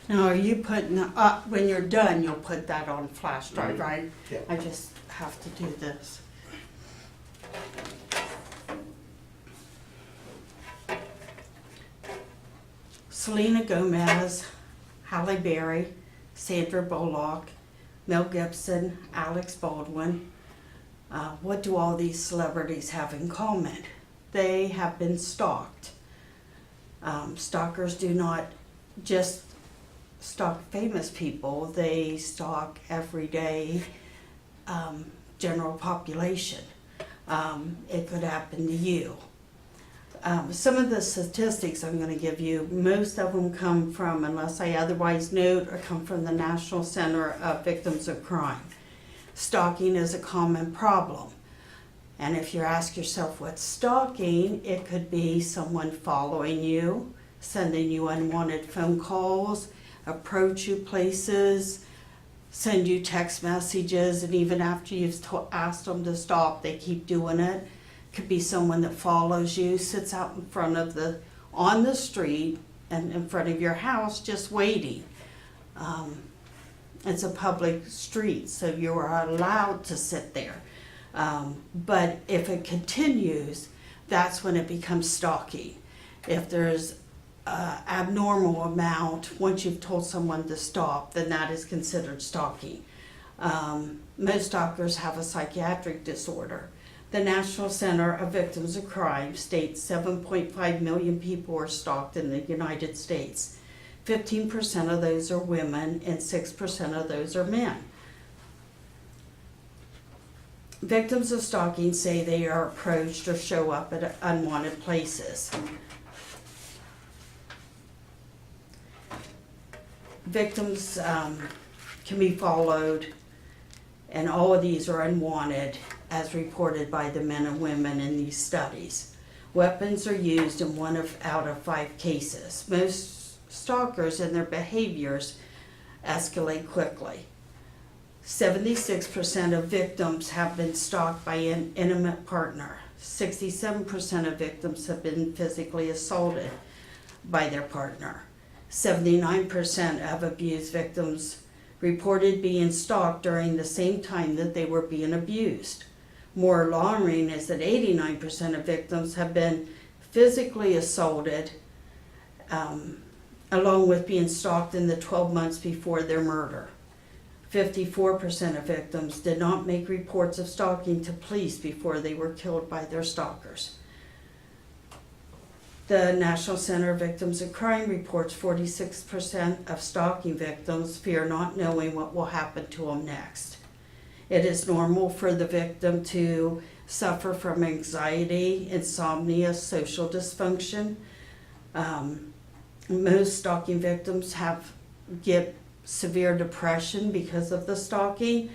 Now, are you putting, when you're done, you'll put that on flash drive, right? Yeah. I just have to do this. Selena Gomez, Halle Berry, Sandra Bullock, Mel Gibson, Alex Baldwin. What do all these celebrities have in common? They have been stalked. Stalkers do not just stalk famous people, they stalk everyday general population. It could happen to you. Some of the statistics I'm going to give you, most of them come from, unless I otherwise note, or come from the National Center of Victims of Crime. Stalking is a common problem. And if you ask yourself what's stalking, it could be someone following you, sending you unwanted phone calls, approach you places, send you text messages, and even after you've asked them to stop, they keep doing it. Could be someone that follows you, sits out in front of on the street and in front of your house just waiting. It's a public street, so you are allowed to sit there. But if it continues, that's when it becomes stalking. If there's abnormal amount, once you've told someone to stop, then that is considered stalking. Most stalkers have a psychiatric disorder. The National Center of Victims of Crime states 7.5 million people are stalked in the United States. 15% of those are women and 6% of those are men. Victims of stalking say they are approached or show up at unwanted places. Victims can be followed, and all of these are unwanted as reported by the men and women in these studies. Weapons are used in out of 5 cases. Most stalkers and their behaviors escalate quickly. 76% of victims have been stalked by an intimate partner. 67% of victims have been physically assaulted by their partner. 79% of abused victims reported being stalked during the same time that they were being abused. More alarming is that 89% of victims have been physically assaulted, along with being stalked in the 12 months before their murder. 54% of victims did not make reports of stalking to police before they were killed by their stalkers. The National Center of Victims of Crime reports 46% of stalking victims fear not knowing what will happen to them next. It is normal for the victim to suffer from anxiety, insomnia, social dysfunction. Most stalking victims get severe depression because of the stalking.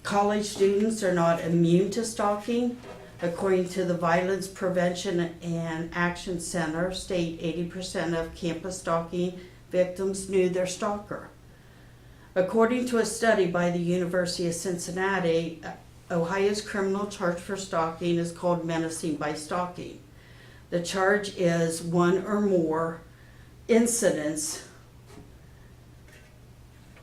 College students are not immune to stalking. According to the Violence Prevention and Action Center, state 80% of campus stalking victims knew their stalker. According to a study by the University of Cincinnati, Ohio's criminal charge for stalking is called menacing by stalking. The charge is 1 or more incidents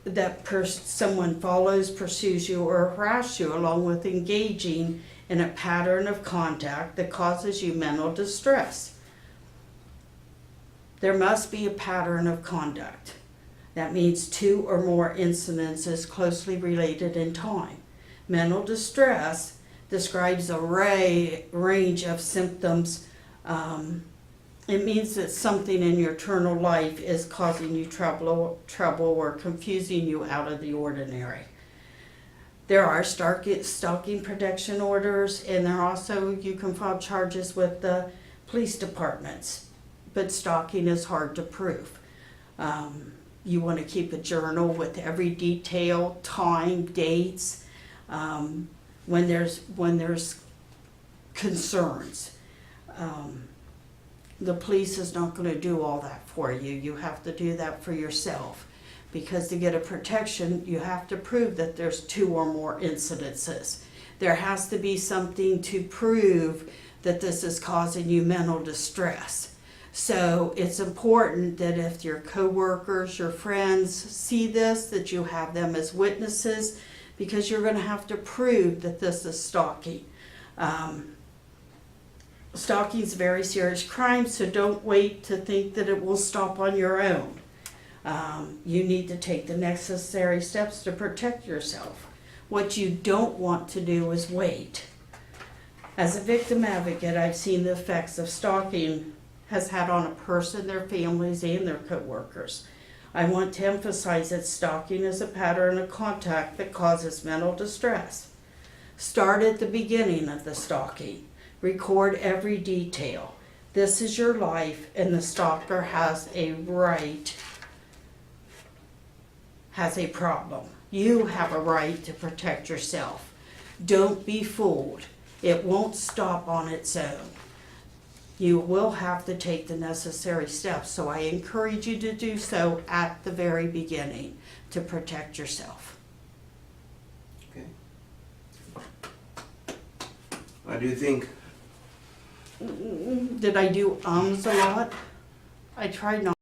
that someone follows, pursues you, or harasses you, along with engaging in a pattern of contact that causes you mental distress. There must be a pattern of conduct. That means 2 or more incidences closely related in time. Mental distress describes a range of symptoms. It means that something in your internal life is causing you trouble or confusing you out of the ordinary. There are stalking protection orders, and you can file charges with the police departments, but stalking is hard to prove. You want to keep a journal with every detail, time, dates, when there's concerns. The police is not going to do all that for you. You have to do that for yourself, because to get a protection, you have to prove that there's 2 or more incidences. There has to be something to prove that this is causing you mental distress. So it's important that if your coworkers, your friends see this, that you have them as witnesses, because you're going to have to prove that this is stalking. Stalking is a very serious crime, so don't wait to think that it will stop on your own. You need to take the necessary steps to protect yourself. What you don't want to do is wait. As a victim advocate, I've seen the effects of stalking has had on a person, their families, and their coworkers. I want to emphasize that stalking is a pattern of contact that causes mental distress. Start at the beginning of the stalking. Record every detail. This is your life, and the stalker has a problem. You have a right to protect yourself. Don't be fooled. It won't stop on its own. You will have to take the necessary steps, so I encourage you to do so at the very beginning to protect yourself. Okay. I do think Did I do a lot? I tried not